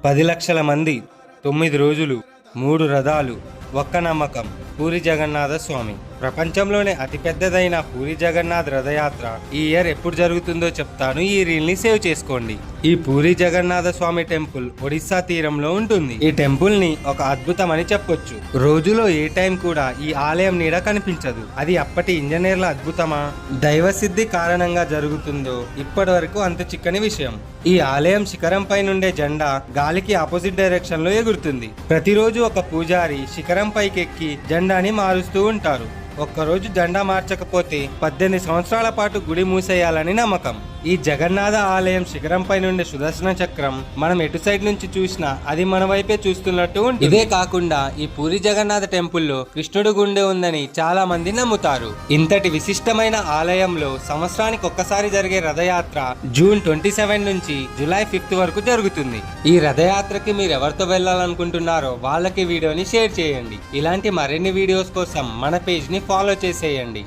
10 లక్షల మంది, 9 రోజులు, 3 రథాలు, ఒక్క నమ్మకం. పూరి జగన్నాథ స్వామి. ప్రపంచంలోనే అతిపెద్దదైన పూరి జగన్నాథ్ రథయాత్ర ఈ ఇయర్ ఎప్పుడు జరుగుతుందో చెప్తాను. ఈ రీల్ ని సేవ్ చేసుకోండి. ఈ పూరి జగన్నాథ స్వామి టెంపుల్ ఒడిస్సా తీరంలో ఉంటుంది. ఈ టెంపుల్ ని ఒక అద్భుతం అని చెప్పొచ్చు. రోజులో ఏ టైం కూడా ఈ ఆలయం నీడ కనిపించదు. అది అప్పటి ఇంజనీర్ల అద్భుతమా, దైవసిద్ధి కారణంగా జరుగుతుందో ఇప్పటి వరకు అంత చిక్కని విషయం. ఈ ఆలయం శిఖరంపై నుండే జెండా గాలికి ఆపోజిట్ డైరెక్షన్ లో ఎగురుతుంది. ప్రతిరోజు ఒక పూజారి శిఖరం పైకి ఎక్కి జెండాని మారుస్తూ ఉంటారు. ఒక్కరోజు జెండా మార్చకపోతే 18 సంవత్సరాల పాటు గుడి మూసేయాలని నమ్మకం. ఈ జగన్నాథ ఆలయం శిఖరంపై నుండి సుదర్శన చక్రం మనం ఎటు సైడ్ నుంచి చూసినా అది మన వైపే చూస్తున్నట్టు ఉంటుంది. ఇదే కాకుండా ఈ పూరి జగన్నాథ టెంపుల్లో కృష్ణుడు గుండె ఉందని చాలా మంది నమ్ముతారు. ఇంతటి విశిష్టమైన ఆలయంలో సంవత్సరానికి ఒక్కసారి జరిగే రథయాత్ర జూన్ 27 నుంచి జూలై 5 వరకు జరుగుతుంది. ఈ రథయాత్రకి మీరు ఎవరితో వెళ్ళాలనుకుంటున్నారో వాళ్ళకి వీడియోని షేర్ చేయండి. ఇలాంటి మరిన్ని వీడియోస్ కోసం మన పేజ్ ని ఫాలో చేసేయండి.